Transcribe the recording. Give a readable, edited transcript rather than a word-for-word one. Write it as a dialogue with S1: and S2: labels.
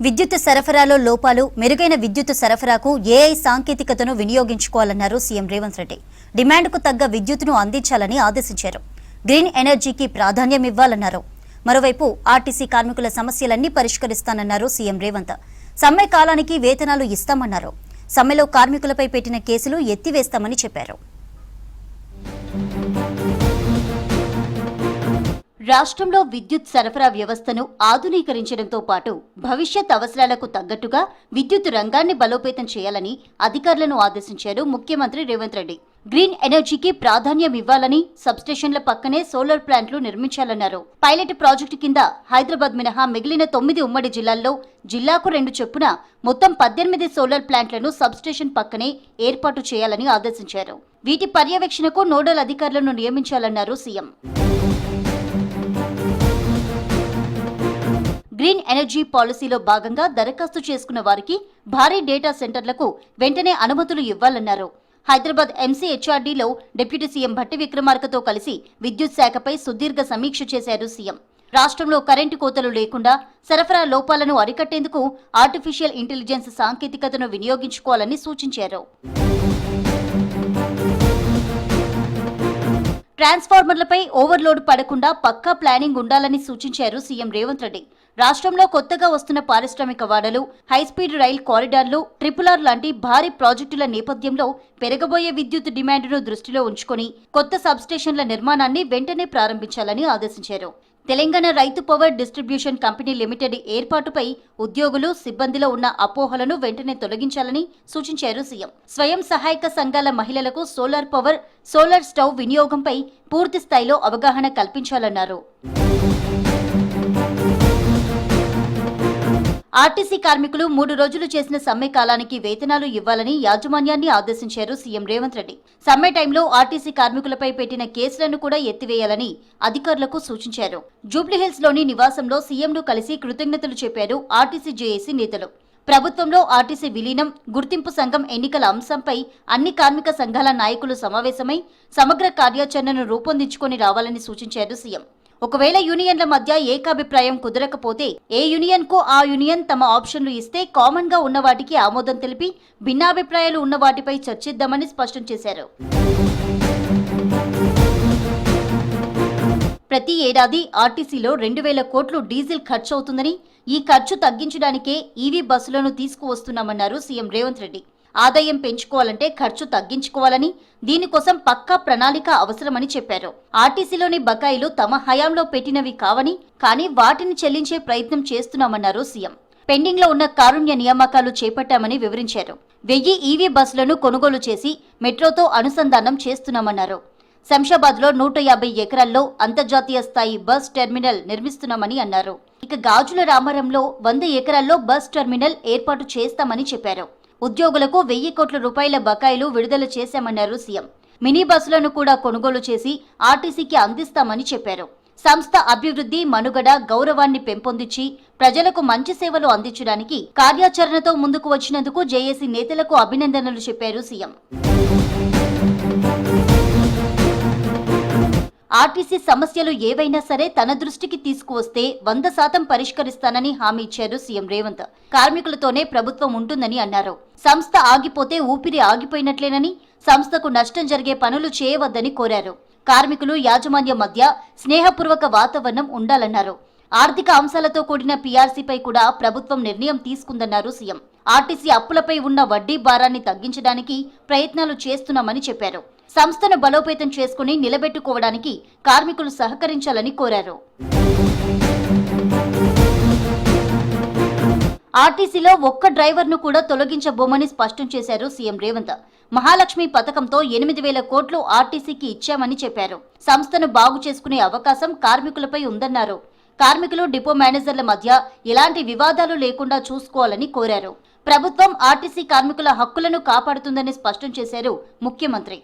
S1: విద్యుత్ సరఫరాలో లోపాలు మెరుగైన విద్యుత్ సరఫరాకు ఏఐ సాంకేతికతను వినియోగించుకోవాలన్నారు సీఎం రేవంత్ రెడ్డి. డిమాండ్కు తగ్గ విద్యుత్తును అందించాలని ఆదేశించారు. గ్రీన్ ఎనర్జీకి ప్రాధాన్యం ఇవ్వాలన్నారు. మరోవైపు ఆర్టీసీ కార్మికుల సమస్యలన్నీ పరిష్కరిస్తానన్నారు సీఎం రేవంత్. సమ్మె కాలానికి వేతనాలు ఇస్తామన్నారు. సమ్మెలో కార్మికులపై పెట్టిన కేసులు ఎత్తివేస్తామని చెప్పారు. రాష్ట్రంలో విద్యుత్ సరఫరా వ్యవస్థను ఆధునీకరించడంతో పాటు భవిష్యత్ అవసరాలకు తగ్గట్టుగా విద్యుత్ రంగాన్ని బలోపేతం చేయాలని అధికారులను ఆదేశించారు ముఖ్యమంత్రి రేవంత్ రెడ్డి. గ్రీన్ ఎనర్జీకి ప్రాధాన్యం ఇవ్వాలని, సబ్స్టేషన్ల పక్కనే సోలార్ ప్లాంట్లు నిర్మించాలన్నారు. పైలట్ ప్రాజెక్టు కింద హైదరాబాద్ మినహా మిగిలిన 9 ఉమ్మడి జిల్లాల్లో జిల్లాకు 2 చొప్పున మొత్తం 18 సోలార్ ప్లాంట్లను సబ్స్టేషన్ పక్కనే ఏర్పాటు చేయాలని ఆదేశించారు. వీటి పర్యవేక్షణకు నోడల్ అధికారులను నియమించాలన్నారు సీఎం. గ్రీన్ ఎనర్జీ పాలసీలో భాగంగా దరఖాస్తు చేసుకున్న వారికి భారీ డేటా సెంటర్లకు వెంటనే అనుమతులు ఇవ్వాలన్నారు. హైదరాబాద్ ఎంసీహెచ్ఆర్డీలో డిప్యూటీ సీఎం భట్టి విక్రమార్కతో కలిసి విద్యుత్ శాఖపై సుదీర్ఘ సమీక్ష చేశారు సీఎం. రాష్ట్రంలో కరెంటు కోతలు లేకుండా సరఫరా లోపాలను అరికట్టేందుకు ఆర్టిఫిషియల్ ఇంటెలిజెన్స్ సాంకేతికతను వినియోగించుకోవాలని సూచించారు. ట్రాన్స్ఫార్మర్లపై ఓవర్లోడ్ పడకుండా పక్కా ప్లానింగ్ ఉండాలని సూచించారు సీఎం రేవంత్ రెడ్డి. రాష్ట్రంలో కొత్తగా వస్తున్న పారిశ్రామిక వాడలు, హైస్పీడ్ రైల్ కారిడార్లు, RRR లాంటి భారీ ప్రాజెక్టుల నేపథ్యంలో పెరగబోయే విద్యుత్ డిమాండ్ను దృష్టిలో ఉంచుకొని కొత్త సబ్స్టేషన్ల నిర్మాణాన్ని వెంటనే ప్రారంభించాలని ఆదేశించారు. తెలంగాణ రైతు పవర్ డిస్ట్రిబ్యూషన్ కంపెనీ లిమిటెడ్ ఏర్పాటుపై ఉద్యోగులు, సిబ్బందిలో ఉన్న అపోహలను వెంటనే తొలగించాలని సూచించారు సీఎం. స్వయం సహాయక సంఘాల మహిళలకు సోలార్ పవర్, సోలార్ స్టవ్ వినియోగంపై పూర్తి స్థాయిలో అవగాహన కల్పించాలన్నారు. ఆర్టీసీ కార్మికులు 3 రోజులు చేసిన సమ్మె కాలానికి వేతనాలు ఇవ్వాలని యాజమాన్యాన్ని ఆదేశించారు సీఎం రేవంత్ రెడ్డి. సమ్మె టైంలో ఆర్టీసీ కార్మికులపై పెట్టిన కేసులను కూడా ఎత్తివేయాలని అధికారులకు సూచించారు. జూబ్లీహిల్స్ లోని నివాసంలో సీఎంను కలిసి కృతజ్ఞతలు చెప్పారు ఆర్టీసీ జేఏసీ నేతలు. ప్రభుత్వంలో ఆర్టీసీ విలీనం, గుర్తింపు సంఘం ఎన్నికల అంశంపై అన్ని కార్మిక సంఘాల నాయకులు సమావేశమై సమగ్ర కార్యాచరణను రూపొందించుకొని రావాలని సూచించారు సీఎం. ఒకవేళ యూనియన్ల మధ్య ఏకాభిప్రాయం కుదరకపోతే ఏ యూనియన్ కు ఆ యూనియన్ తమ ఆప్షన్లు ఇస్తే కామన్ గా ఉన్న వాటికి ఆమోదం తెలిపి భిన్నాభిప్రాయాలు ఉన్న వాటిపై చర్చిద్దామని స్పష్టం చేశారు. ప్రతి ఏడాది ఆర్టీసీలో 2,000 కోట్లు డీజిల్ ఖర్చు అవుతుందని, ఈ ఖర్చు తగ్గించడానికే ఈవీ బస్సులను తీసుకువస్తున్నామన్నారు సీఎం రేవంత్ రెడ్డి. ఆదాయం పెంచుకోవాలంటే ఖర్చు తగ్గించుకోవాలని, దీనికోసం పక్కా ప్రణాళిక అవసరమని చెప్పారు. ఆర్టీసీలోని బకాయిలు తమ హయాంలో పెట్టినవి కావని, కానీ వాటిని చెల్లించే ప్రయత్నం చేస్తున్నామన్నారు సీఎం. పెండింగ్ లో ఉన్న కారుణ్య నియామకాలు చేపట్టామని వివరించారు. 1000 ఈవీ బస్సులను కొనుగోలు చేసి మెట్రోతో అనుసంధానం చేస్తున్నామన్నారు. శంషాబాద్ లో 150 ఎకరాల్లో అంతర్జాతీయ స్థాయి బస్ టెర్మినల్ నిర్మిస్తున్నామని అన్నారు. ఇక గాజుల రామారంలో 100 ఎకరాల్లో బస్ టెర్మినల్ ఏర్పాటు చేస్తామని చెప్పారు. ఉద్యోగులకు 1000 కోట్ల రూపాయల బకాయిలు విడుదల చేశామన్నారు సీఎం. మినీ బస్సులను కూడా కొనుగోలు చేసి ఆర్టీసీకి అందిస్తామని చెప్పారు. సంస్థ అభివృద్ధి, మనుగడ, గౌరవాన్ని పెంపొందించి ప్రజలకు మంచి సేవలు అందించడానికి కార్యాచరణతో ముందుకు వచ్చినందుకు జేఏసీ నేతలకు అభినందనలు చెప్పారు సీఎం. ఆర్టీసీ సమస్యలు ఏవైనా సరే తన దృష్టికి తీసుకువస్తే 100% పరిష్కరిస్తానని హామీ ఇచ్చారు సీఎం రేవంత్. కార్మికులతోనే ప్రభుత్వం ఉంటుందని అన్నారు. సంస్థ ఆగిపోతే ఊపిరి ఆగిపోయినట్లేనని, సంస్థకు నష్టం జరిగే పనులు చేయవద్దని కోరారు. కార్మికులు, యాజమాన్యం మధ్య స్నేహపూర్వక వాతావరణం ఉండాలన్నారు. ఆర్థిక అంశాలతో కూడిన పీఆర్సీపై కూడా ప్రభుత్వం నిర్ణయం తీసుకుందన్నారు సీఎం. ఆర్టీసీ అప్పులపై ఉన్న వడ్డీ భారాన్ని తగ్గించడానికి ప్రయత్నాలు చేస్తున్నామని చెప్పారు. సంస్థను బలోపేతం చేసుకుని నిలబెట్టుకోవడానికి కార్మికులు సహకరించాలని కోరారు. ఆర్టీసీలో ఒక్క డ్రైవర్ను కూడా తొలగించబోమని స్పష్టం చేశారు సీఎం రేవంత్. మహాలక్ష్మి పథకంతో 8,000 కోట్లు ఆర్టీసీకి ఇచ్చామని చెప్పారు. సంస్థను బాగు చేసుకునే అవకాశం కార్మికులపై ఉందన్నారు. కార్మికులు, డిపో మేనేజర్ల మధ్య ఎలాంటి వివాదాలు లేకుండా చూసుకోవాలని కోరారు. ప్రభుత్వం ఆర్టీసీ కార్మికుల హక్కులను కాపాడుతుందని స్పష్టం చేశారు ముఖ్యమంత్రి.